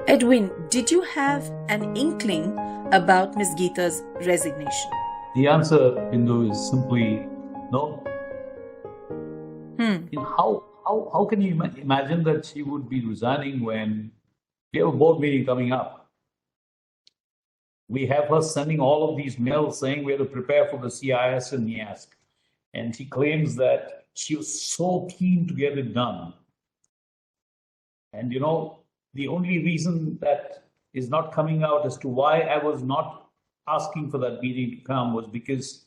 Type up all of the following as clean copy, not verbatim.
Edwin, did you have an inkling about Miss Geeta's resignation? The answer, Bindu, is simply no. Hmm. How can you imagine that she would be resigning when we have a board meeting coming up? We have her sending all of these mails saying we have to prepare for the CIS and NIASC. And she claims that she was so keen to get it done. And the only reason that is not coming out as to why I was not asking for that meeting to come was because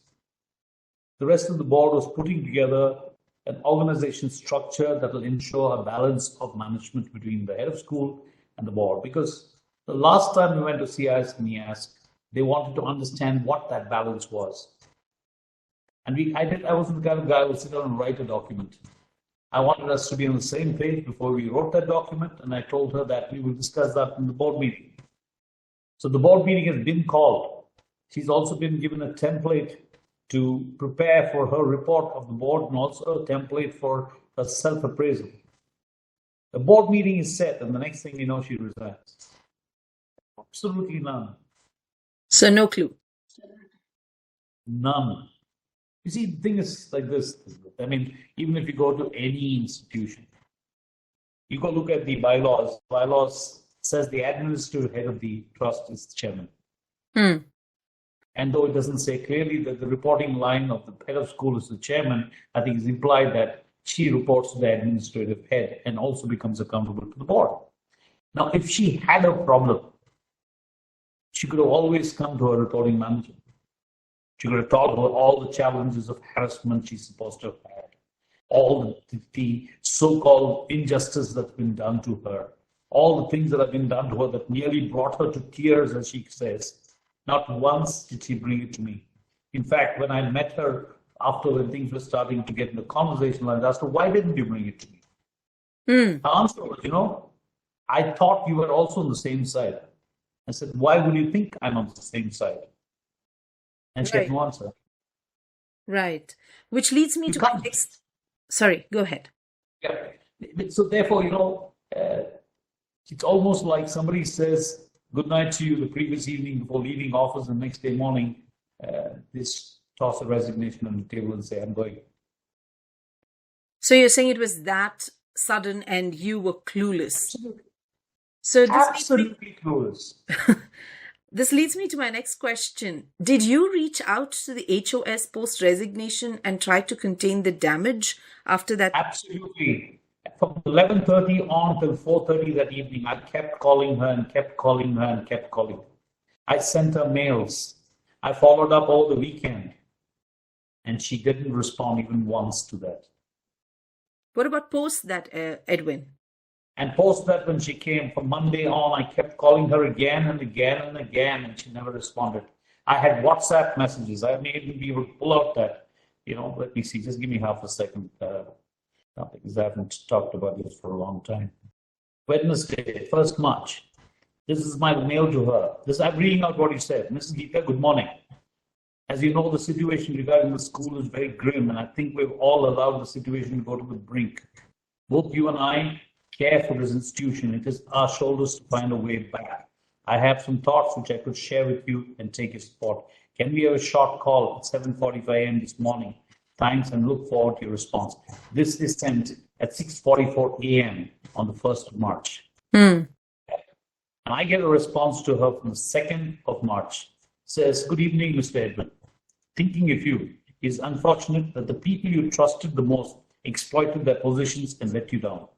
the rest of the board was putting together an organization structure that will ensure a balance of management between the head of school and the board. Because the last time we went to CIS and NIASC, they wanted to understand what that balance was. And I wasn't the kind of guy who would sit down and write a document. I wanted us to be on the same page before we wrote that document, and I told her that we will discuss that in the board meeting. So the board meeting has been called. She's also been given a template to prepare for her report of the board and also a template for her self-appraisal. The board meeting is set, and the next thing you know, she resigns. Absolutely none. So no clue. None. You see, the thing is like this. I mean, even if you go to any institution, you go look at the bylaws. Bylaws says the administrative head of the trust is the chairman. And though it doesn't say clearly that the reporting line of the head of school is the chairman, I think it's implied that she reports to the administrative head and also becomes accountable to the board. Now, if she had a problem, she could have always come to her reporting manager. She could have told her all the challenges of harassment she's supposed to have had, all the so-called injustice that's been done to her, all the things that have been done to her that nearly brought her to tears, as she says. Not once did she bring it to me. In fact, when I met her after when things were starting to get in the conversation, I asked her, why didn't you bring it to me? Her answer was, I thought you were also on the same side. I said, why would you think I'm on the same side? And she had no answer. Right. Which leads me to my next... Sorry, go ahead. Yeah. So therefore, it's almost like somebody says good night to you the previous evening before leaving office, and the next day morning, this toss a resignation on the table and say, I'm going. So you're saying it was that sudden and you were clueless. Absolutely. So this Absolutely clueless. This leads me to my next question. Did you reach out to the HOS post-resignation and try to contain the damage after that? Absolutely. From 11:30 on till 4:30 that evening, I kept calling her and kept calling her and kept calling her. I sent her mails. I followed up all the weekend. And she didn't respond even once to that. What about post that, Edwin? And post that, when she came from Monday on, I kept calling her again and again and again, and she never responded. I had WhatsApp messages. I may even be able to pull out that, let me see, just give me half a second, because I haven't talked about this for a long time. Wednesday, 1st March. This is my mail to her. I'm reading out what he said. Mrs. Geeta, good morning. As you know, the situation regarding the school is very grim, and I think we've all allowed the situation to go to the brink. Both you and I care for this institution. It is our shoulders to find a way back. I have some thoughts which I could share with you and take your support. Can we have a short call at 7:45 a.m. this morning? Thanks, and look forward to your response. This is sent at 6:44 a.m. on the 1st of March. And I get a response to her from the 2nd of March. Says, good evening, Mr. Edwin. Thinking of you. It is unfortunate that the people you trusted the most exploited their positions and let you down.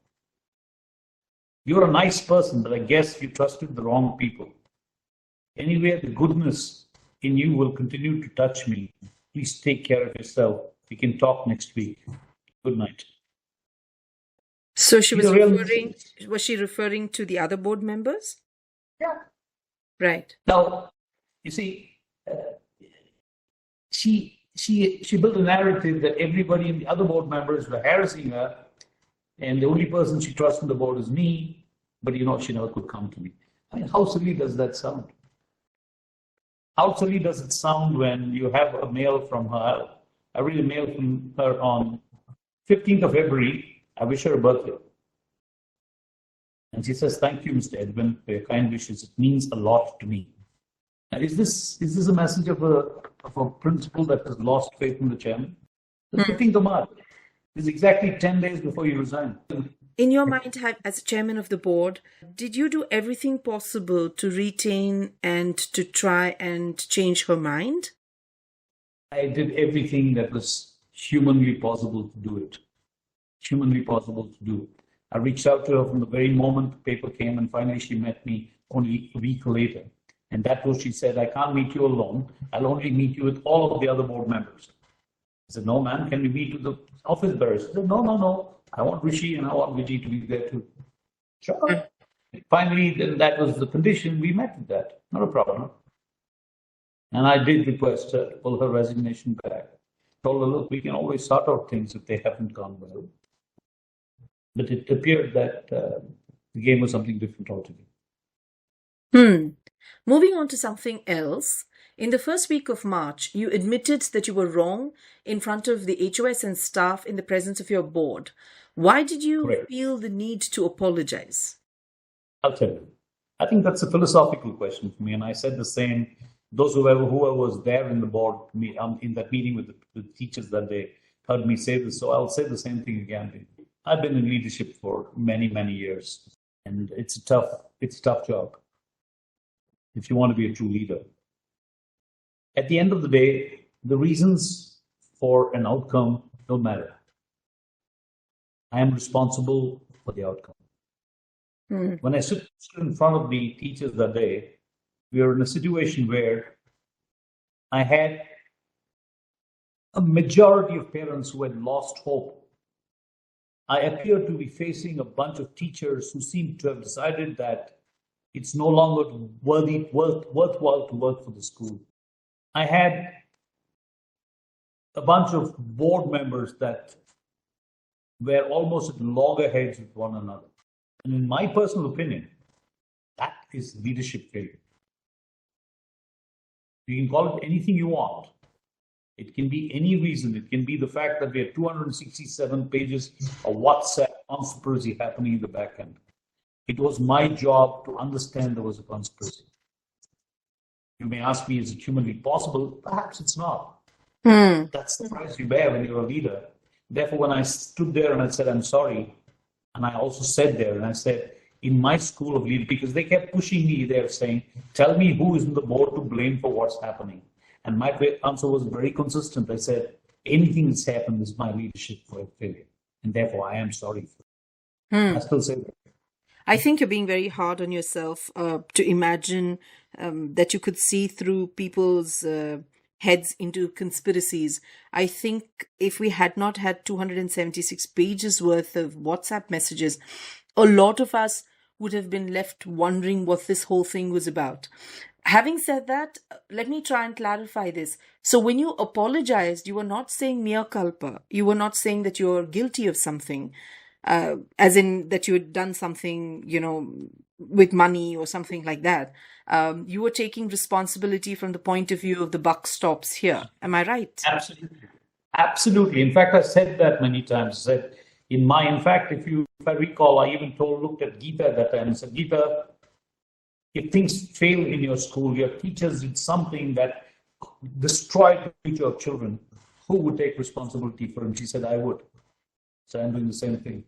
You're a nice person, but I guess you trusted the wrong people. Anyway, the goodness in you will continue to touch me. Please take care of yourself. We can talk next week. Good night. So was she referring to the other board members? Yeah. Right. Now, you see, she built a narrative that everybody in the other board members were harassing her, and the only person she trusts on the board is me, but she never could come to me. I mean, how silly does that sound? How silly does it sound when you have a mail from her? I read a mail from her on 15th of February. I wish her a birthday. And she says, "Thank you, Mr. Edwin, for your kind wishes. It means a lot to me." Now, is this a message of a principal that has lost faith in the chairman? The 15th of March is exactly 10 days before you resign. In your mind, as chairman of the board, did you do everything possible to retain and to try and change her mind? I did everything that was humanly possible to do it. Humanly possible to do. I reached out to her from the very moment the paper came, and finally she met me only a week later. And that was, she said, "I can't meet you alone. I'll only meet you with all of the other board members." I said, "No, ma'am, can we meet with the office bearers?" She said, "No, no, no. I want Rishi and I want Vijay to be there too." Sure. Finally, then that was the condition. We met with that. Not a problem. And I did request her to pull her resignation back. Told her, "Look, we can always sort out things if they haven't gone well." But it appeared that the game was something different altogether. Moving on to something else. In the first week of March, you admitted that you were wrong in front of the HOS and staff in the presence of your board. Why did you Correct. feel the need to apologize? I'll tell you. I think that's a philosophical question for me, and I said the same. Whoever was there in the board in that meeting with the teachers that they heard me say this, so I'll say the same thing again. I've been in leadership for many, many years, and it's a tough job if you want to be a true leader. At the end of the day, the reasons for an outcome don't matter. I am responsible for the outcome. When I stood in front of the teachers that day, we were in a situation where I had a majority of parents who had lost hope. I appeared to be facing a bunch of teachers who seemed to have decided that it's no longer worthwhile to work for the school. I had a bunch of board members that were almost at loggerheads with one another. And in my personal opinion, that is leadership failure. You can call it anything you want. It can be any reason. It can be the fact that we had 267 pages of WhatsApp conspiracy happening in the back end. It was my job to understand there was a conspiracy. You may ask me, is it humanly possible? Perhaps it's not. That's the price you bear when you're a leader. Therefore, when I stood there and I said, "I'm sorry," and I also said there, and I said, in my school of leadership, because they kept pushing me there saying, "Tell me who is in the board to blame for what's happening." And my answer was very consistent. I said, anything that's happened is my leadership failure. And therefore, I am sorry for it. I still say that. I think you're being very hard on yourself to imagine that you could see through people's heads into conspiracies. I think if we had not had 276 pages worth of WhatsApp messages, a lot of us would have been left wondering what this whole thing was about. Having said that, let me try and clarify this. So when you apologized, you were not saying mea culpa. You were not saying that you're guilty of something, as in that you had done something, with money or something like that. You were taking responsibility from the point of view of the buck stops here. Am I right? Absolutely. Absolutely. In fact, I said that many times. In fact, if I recall, I even looked at Geeta at that time and said, "Geeta, if things fail in your school, your teachers did something that destroyed the future of children, who would take responsibility for it?" She said, "I would." So I'm doing the same thing.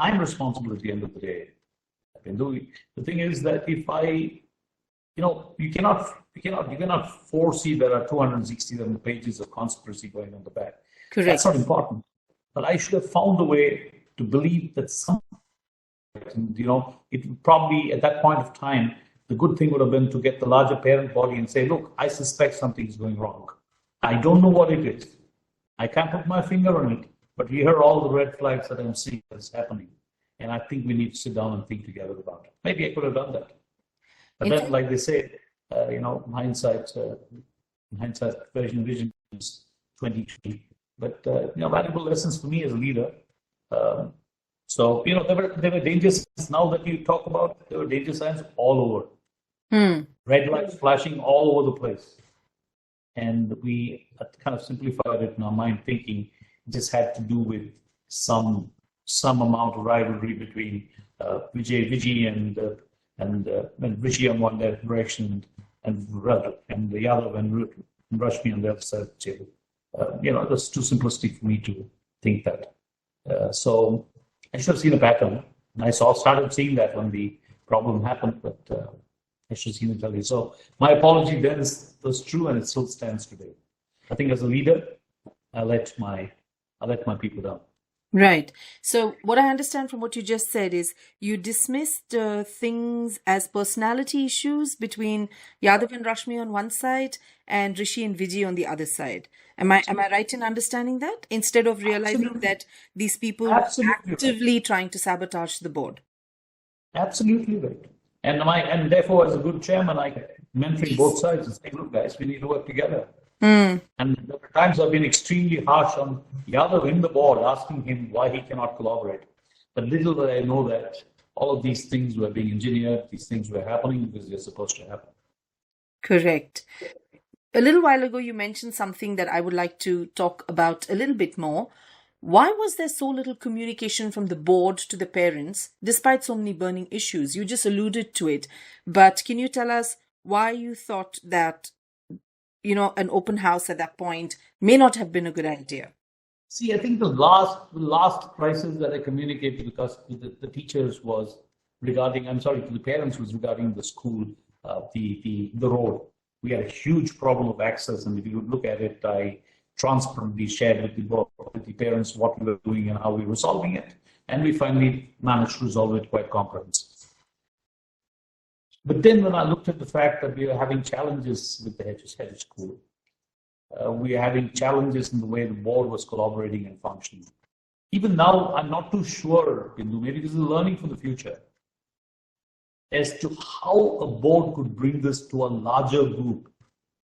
I'm responsible at the end of the day. The thing is that if you cannot foresee there are 267 pages of conspiracy going on the back. Correct. That's not important. But I should have found a way to believe that it would probably, at that point of time, the good thing would have been to get the larger parent body and say, "Look, I suspect something is going wrong. I don't know what it is. I can't put my finger on it, but here are all the red flags that I'm seeing that's happening. And I think we need to sit down and think together about it." Maybe I could have done that. But then, like they say, hindsight vision is 20/20. But valuable lessons for me as a leader. So there were danger signs. Now that you talk about it, there were danger signs all over. Red lights flashing all over the place. And we kind of simplified it in our mind, thinking it just had to do with some some amount of rivalry between Vijay and Rishi on one direction and the other and Rashmi on the other side of the table. That's too simplistic for me to think that. So I should have seen a pattern. And I started seeing that when the problem happened, but I should have seen it earlier. So my apology then was true, and it still stands today. I think as a leader, I let my people down. Right. So what I understand from what you just said is you dismissed things as personality issues between Yadav and Rashmi on one side and Rishi and Vijay on the other side. Am I right in understanding that? Instead of realizing Absolutely. that these people were Absolutely right. actively trying to sabotage the board. Absolutely right. And therefore, as a good chairman, I mentoring both sides and saying, look, guys, we need to work together. And there are times I've been extremely harsh on Yadav in the board, asking him why he cannot collaborate. But little did I know that all of these things were being engineered, these things were happening because they're supposed to happen. Correct. A little while ago, you mentioned something that I would like to talk about a little bit more. Why was there so little communication from the board to the parents, despite so many burning issues? You just alluded to it, but can you tell us why you thought that, an open house at that point may not have been a good idea? See, I think the last crisis that I communicated to the teachers was regarding, to the parents was regarding the school, the road. We had a huge problem of access, and if you would look at it, I transparently shared with the parents what we were doing and how we were solving it, and we finally managed to resolve it quite comprehensively. But then when I looked at the fact that we were having challenges with the head school, we are having challenges in the way the board was collaborating and functioning. Even now, I'm not too sure, Bindu, maybe this is learning for the future, as to how a board could bring this to a larger group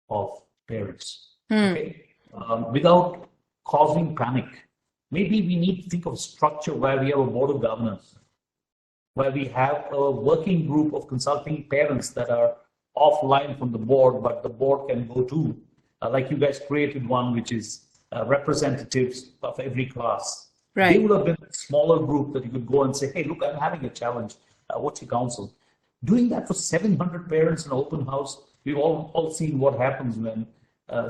of parents, okay? Without causing panic. Maybe we need to think of structure where we have a board of governors, where we have a working group of consulting parents that are offline from the board, but the board can go to. Like you guys created one, which is representatives of every class. Right. They would have been a smaller group that you could go and say, hey, look, I'm having a challenge. What's your counsel? Doing that for 700 parents in an open house, we've all seen what happens when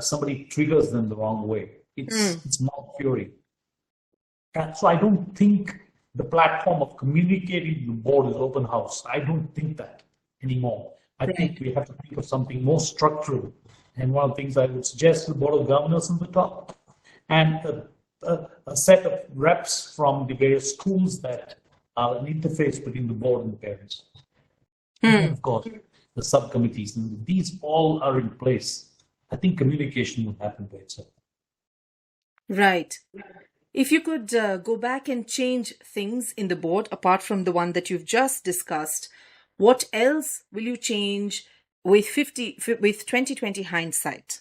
somebody triggers them the wrong way. It's mob fury. So I don't think the platform of communicating to the board is open house. I don't think that anymore. I think we have to think of something more structural. And one of the things I would suggest to the board of governors on the top, and a set of reps from the various schools that are an interface between the board and the parents. And of course, the subcommittees, and these all are in place. I think communication will happen by itself. Right. If you could go back and change things in the board, apart from the one that you've just discussed, what else will you change with 2020 hindsight?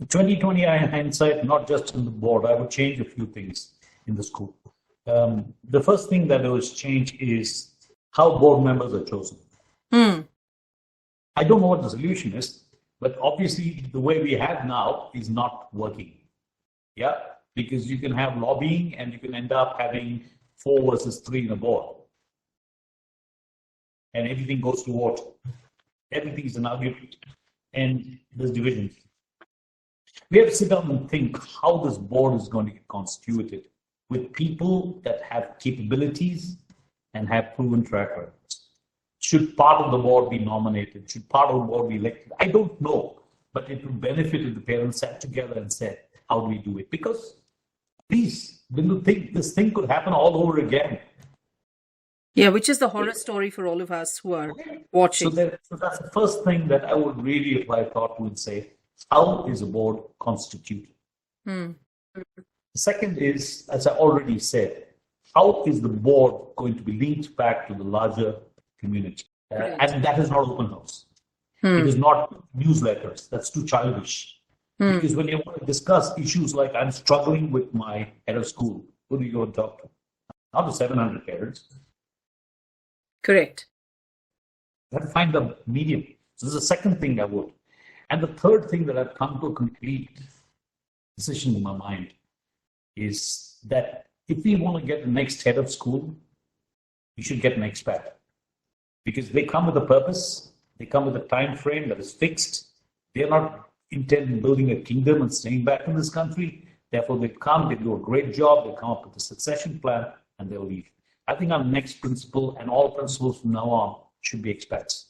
2020 hindsight, not just in the board, I would change a few things in the school. The first thing that I would change is how board members are chosen. I don't know what the solution is, but obviously the way we have now is not working. Yeah, because you can have lobbying and you can end up having 4 versus 3 in a board. And everything goes to vote. Everything is an argument. And there's divisions. We have to sit down and think how this board is going to get constituted with people that have capabilities and have proven track records. Should part of the board be nominated? Should part of the board be elected? I don't know, but it would benefit if the parents sat together and said, how do we do it? Because, please, when you think this thing could happen all over again. Yeah, which is the horror story for all of us who are watching. So that's the first thing that I would really apply thought to and say, how is a board constituted? The second is, as I already said, how is the board going to be linked back to the larger community? And that is not open house. It is not newsletters. That's too childish. Because when you want to discuss issues like I'm struggling with my head of school, who do you go and talk to? Not the 700 parents. Correct. You have to find the medium. So this is the second thing I would. And the third thing that I've come to a complete decision in my mind is that if we want to get the next head of school, we should get an expat because they come with a purpose, they come with a time frame that is fixed. They are not intent on building a kingdom and staying back in this country. Therefore, they come, they do a great job, they come up with a succession plan, and they'll leave. I think our next principle and all principles from now on should be expats.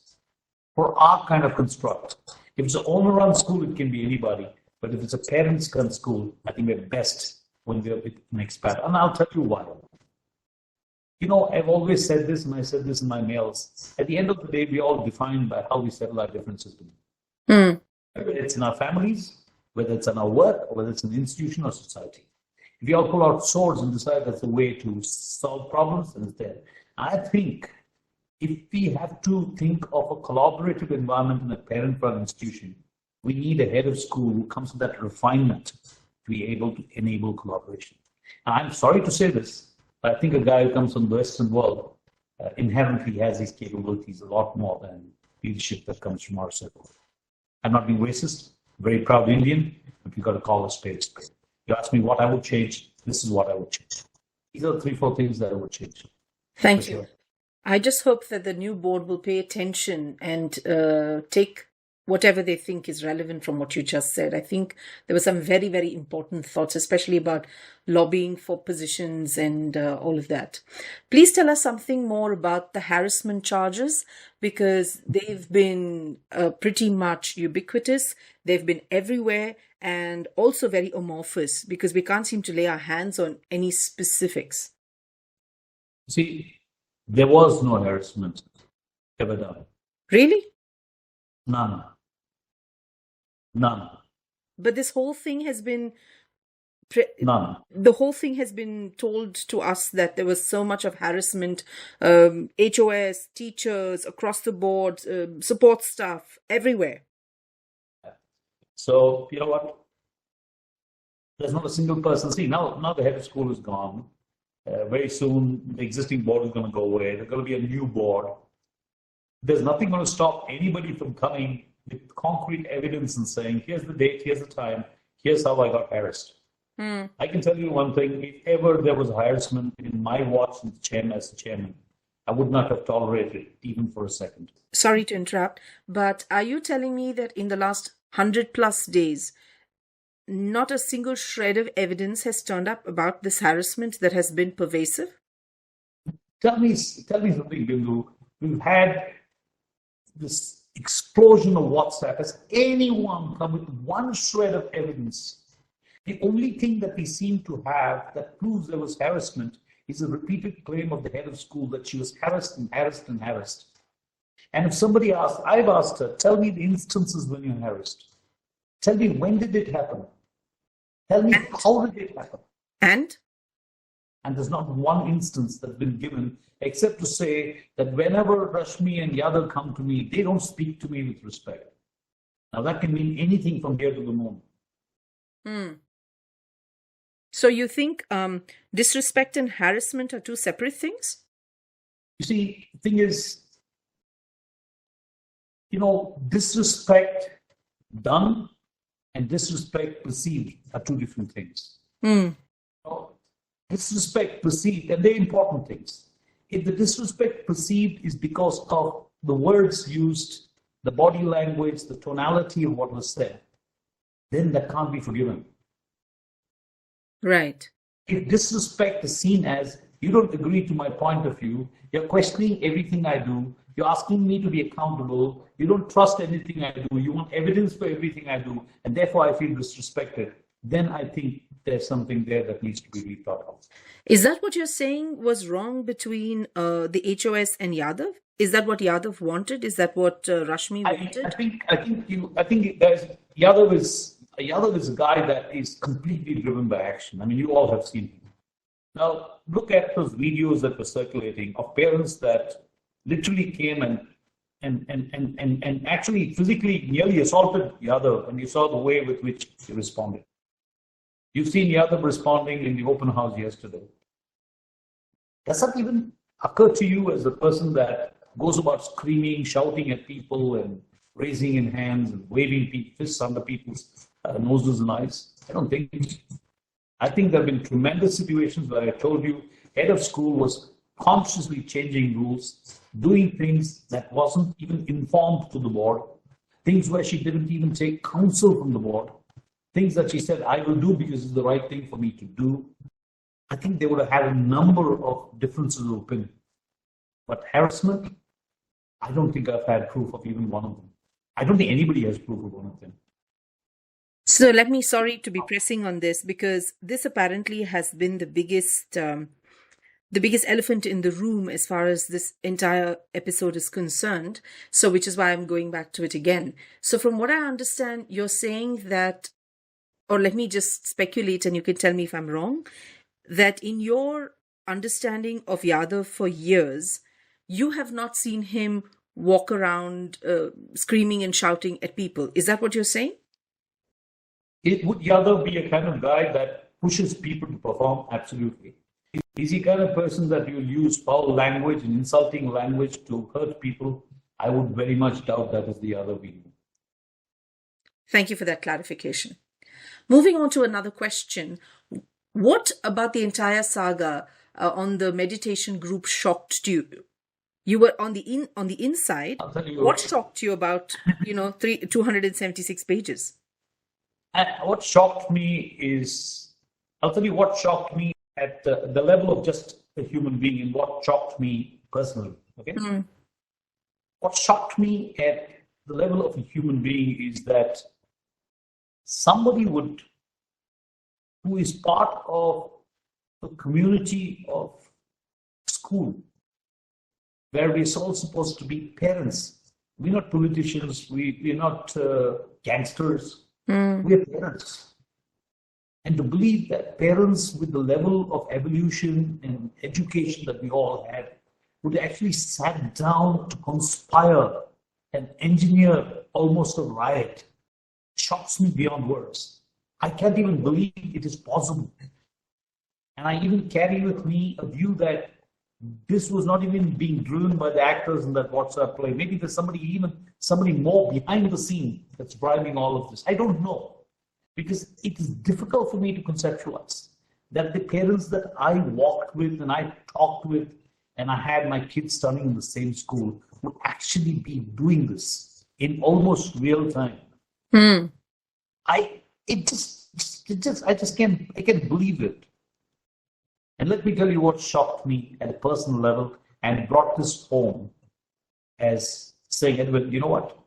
For our kind of construct, if it's an owner-run school, it can be anybody. But if it's a parents-run school, I think we're best when we're with an expat. And I'll tell you why. You know, I've always said this, and I said this in my mails. At the end of the day, we're all defined by how we settle our differences. Mm. Whether it's in our families, whether it's in our work, or whether it's an institution or society. If we all pull out swords and decide that's the way to solve problems, then it's there. I think if we have to think of a collaborative environment in a parent-run institution, we need a head of school who comes with that refinement to be able to enable collaboration. And I'm sorry to say this, but I think a guy who comes from the Western world inherently has these capabilities a lot more than leadership that comes from our circle. I'm not being racist, very proud Indian, but we've got to call a spade a spade. You ask me what I would change, this is what I would change. These are the 3-4 things that I would change. Thank you. I just hope that the new board will pay attention and take whatever they think is relevant from what you just said. I think there were some very, very important thoughts, especially about lobbying for positions and all of that. Please tell us something more about the harassment charges, because they've been pretty much ubiquitous. They've been everywhere and also very amorphous because we can't seem to lay our hands on any specifics. See, there was no harassment ever done. Really? None. But this whole thing has been None. the whole thing has been told to us that there was so much of harassment, HOS, teachers, across the board, support staff, everywhere. So, you know what? There's not a single person. See, now the head of school is gone. Very soon, the existing board is going to go away. There's going to be a new board. There's nothing going to stop anybody from coming with concrete evidence and saying, here's the date, here's the time, here's how I got harassed. I can tell you one thing, if ever there was harassment in my watch as the chairman, I would not have tolerated it even for a second. Sorry to interrupt, but are you telling me that in the last 100+ days, not a single shred of evidence has turned up about this harassment that has been pervasive? Tell me something, Bindu. We've had this explosion of WhatsApp. Has anyone come with one shred of evidence? The only thing that we seem to have that proves there was harassment is a repeated claim of the head of school that she was harassed and harassed and harassed. And if somebody asks, I've asked her, tell me the instances when you're harassed. Tell me, when did it happen? Tell me, how did it happen? And there's not one instance that's been given, except to say that whenever Rashmi and Yadav come to me, they don't speak to me with respect. Now, that can mean anything from here to the moon. So you think disrespect and harassment are two separate things? You see, the thing is, disrespect done and disrespect perceived are two different things. Disrespect perceived, and they're important things. If the disrespect perceived is because of the words used, the body language, the tonality of what was said, then that can't be forgiven. Right. If disrespect is seen as, you don't agree to my point of view, you're questioning everything I do, you're asking me to be accountable, you don't trust anything I do, you want evidence for everything I do, and therefore I feel disrespected, then I think there's something there that needs to be rethought of. Is that what you're saying was wrong between the HOS and Yadav? Is that what Yadav wanted? Is that what Rashmi wanted? I think there's Yadav is a guy that is completely driven by action. I mean, you all have seen him. Now, look at those videos that were circulating of parents that literally came and actually physically nearly assaulted Yadav, and you saw the way with which he responded. You've seen Yadav responding in the open house yesterday. Does that even occur to you as a person that goes about screaming, shouting at people and raising in hands and waving fists under people's noses and eyes? I don't think. I think there have been tremendous situations where I told you, head of school was consciously changing rules, doing things that wasn't even informed to the board, things where she didn't even take counsel from the board, things that she said, I will do because it's the right thing for me to do. I think they would have had a number of differences of opinion. But harassment, I don't think I've had proof of even one of them. I don't think anybody has proof of one of them. So let me, sorry to be pressing on this, because this apparently has been the biggest elephant in the room as far as this entire episode is concerned. So which is why I'm going back to it again. So from what I understand, you're saying that, or let me just speculate and you can tell me if I'm wrong, that in your understanding of Yadav for years, you have not seen him walk around screaming and shouting at people. Is that what you're saying? Would Yadav be a kind of guy that pushes people to perform? Absolutely. Is he kind of person that you'll use foul language and insulting language to hurt people? I would very much doubt that is the Yadav we know. Thank you for that clarification. Moving on to another question. What about the entire saga on the meditation group shocked you? You were on the inside. What shocked you about 276 pages? What shocked me is, I'll tell you what shocked me at the level of just a human being and what shocked me personally. Okay. What shocked me at the level of a human being is that somebody who is part of a community of school, where we're all supposed to be parents. We're not politicians, we're not gangsters, we're parents. And to believe that parents with the level of evolution and education that we all had would actually sat down to conspire and engineer almost a riot shocks me beyond words. I can't even believe it is possible. And I even carry with me a view that this was not even being driven by the actors in that WhatsApp play. Maybe there's somebody more behind the scene that's driving all of this. I don't know. Because it is difficult for me to conceptualize that the parents that I walked with and I talked with and I had my kids studying in the same school would actually be doing this in almost real time. I just can't believe it. And let me tell you what shocked me at a personal level and brought this home as saying, Edwin, you know what?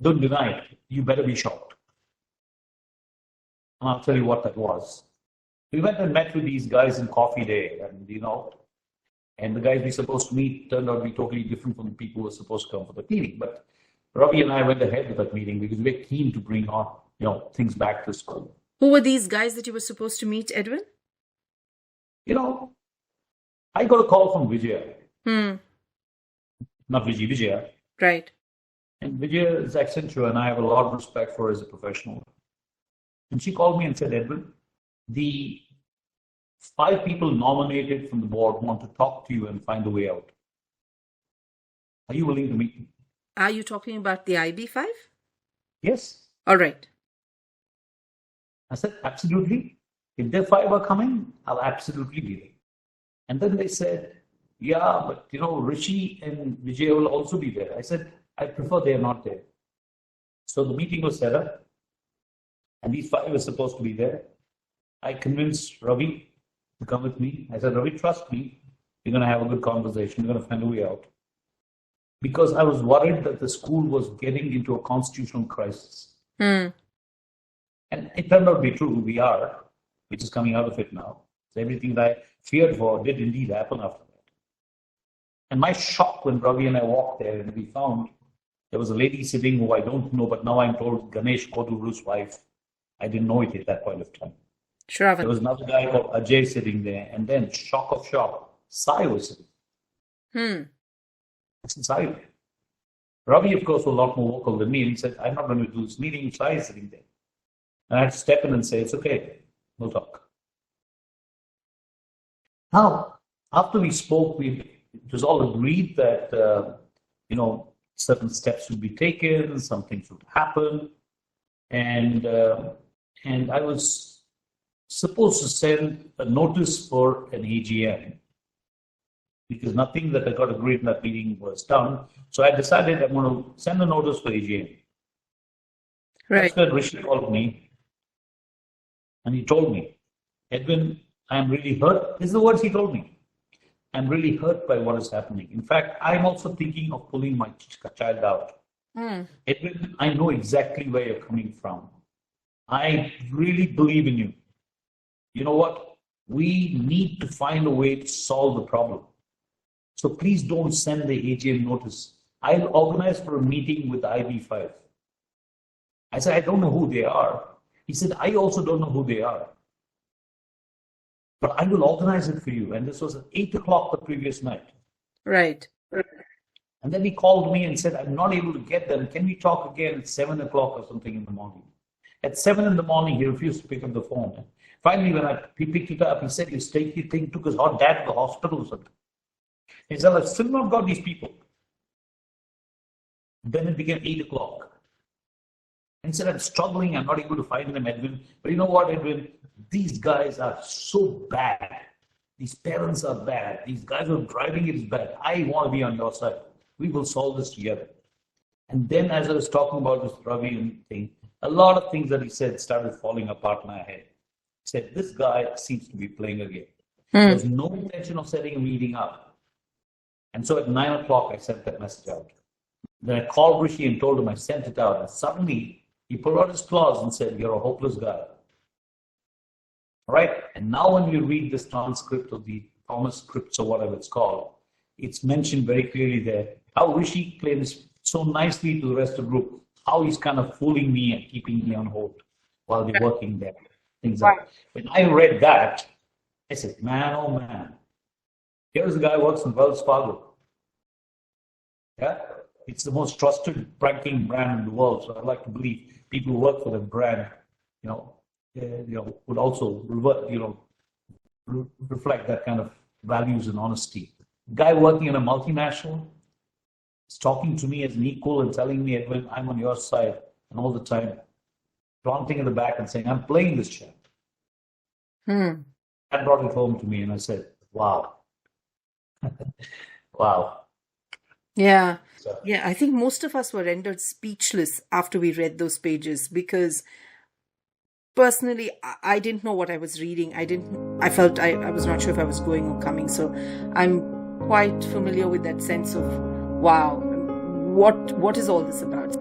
Don't deny it. You better be shocked. And I'll tell you what that was. We went and met with these guys in Coffee Day, and the guys we were supposed to meet turned out to be totally different from the people who were supposed to come for the meeting. But Ravi and I went ahead with that meeting because we were keen to bring on, things back to school. Who were these guys that you were supposed to meet, Edwin? I got a call from Vijaya. Not Vijaya. Right. And Vijaya is Accenture, and I have a lot of respect for her as a professional. And she called me and said, Edwin, the 5 people nominated from the board want to talk to you and find a way out. Are you willing to meet them? Are you talking about the IB5? Yes. All right. I said, absolutely. If their 5 are coming, I'll absolutely be there. And then they said, yeah, but Rishi and Vijay will also be there. I said, I prefer they are not there. So the meeting was set up, and these 5 were supposed to be there. I convinced Ravi to come with me. I said, Ravi, trust me, we're going to have a good conversation. We're going to find a way out. Because I was worried that the school was getting into a constitutional crisis. And it turned out to be true. We are, which is coming out of it now. So everything that I feared for did indeed happen after that. And my shock when Ravi and I walked there and we found there was a lady sitting who I don't know, but now I'm told Ganesh Koduru's wife. I didn't know it at that point of time. Shravan. There was another guy called Ajay sitting there, and then shock of shock, Sai was sitting. Sai. Ravi, of course, was a lot more vocal than me and said, I'm not going to do this meeting. Sai is sitting there. And I had to step in and say, it's okay, we'll talk. Now, after we spoke, it was all agreed that, certain steps would be taken, some things would happen. And I was supposed to send a notice for an AGM because nothing that I got agreed in that meeting was done. So I decided I'm going to send a notice for AGM. That's Right. when Rishi called me and he told me, Edwin, I'm really hurt. These are the words he told me. I'm really hurt by what is happening. In fact, I'm also thinking of pulling my child out. Edwin, I know exactly where you're coming from. I really believe in you. You know what? We need to find a way to solve the problem. So please don't send the AGM notice. I'll organize for a meeting with the IB5. I said, I don't know who they are. He said, I also don't know who they are. But I will organize it for you. And this was at 8 o'clock the previous night. Right. And then he called me and said, I'm not able to get them. Can we talk again at 7 o'clock or something in the morning? At 7 in the morning, he refused to pick up the phone. Finally, when he picked it up, he said, he took his dad to the hospital or something. He said, I've still not got these people. Then it became 8 o'clock. And he said, I'm struggling. I'm not able to find them, Edwin. But you know what, Edwin? These guys are so bad. These parents are bad. These guys who are driving it is bad. I want to be on your side. We will solve this together. And then as I was talking about this Ravi thing, a lot of things that he said started falling apart in my head. He said, this guy seems to be playing a game. There was no intention of setting a meeting up. And so at 9 o'clock, I sent that message out. Then I called Rishi and told him I sent it out. And suddenly, he pulled out his claws and said, you're a hopeless guy. All right? And now when you read this transcript of the Thomas scripts or whatever it's called, it's mentioned very clearly there how Rishi claims so nicely to the rest of the group, how he's kind of fooling me and keeping me on hold while we're working there. Things like that. When I read that, I said, man, oh man, here's a guy who works in Wells Fargo. Yeah? It's the most trusted banking brand in the world. So I'd like to believe people who work for the brand, would also reflect that kind of values and honesty. Guy working in a multinational is talking to me as an equal and telling me, Edwin, I'm on your side, and all the time planting in the back and saying, I'm playing this shit. That brought it home to me, and I said, wow. Wow. Yeah. So, Yeah. I think most of us were rendered speechless after we read those pages because personally, I didn't know what I was reading. I felt I was not sure if I was going or coming. So I'm quite familiar with that sense of, wow, what is all this about?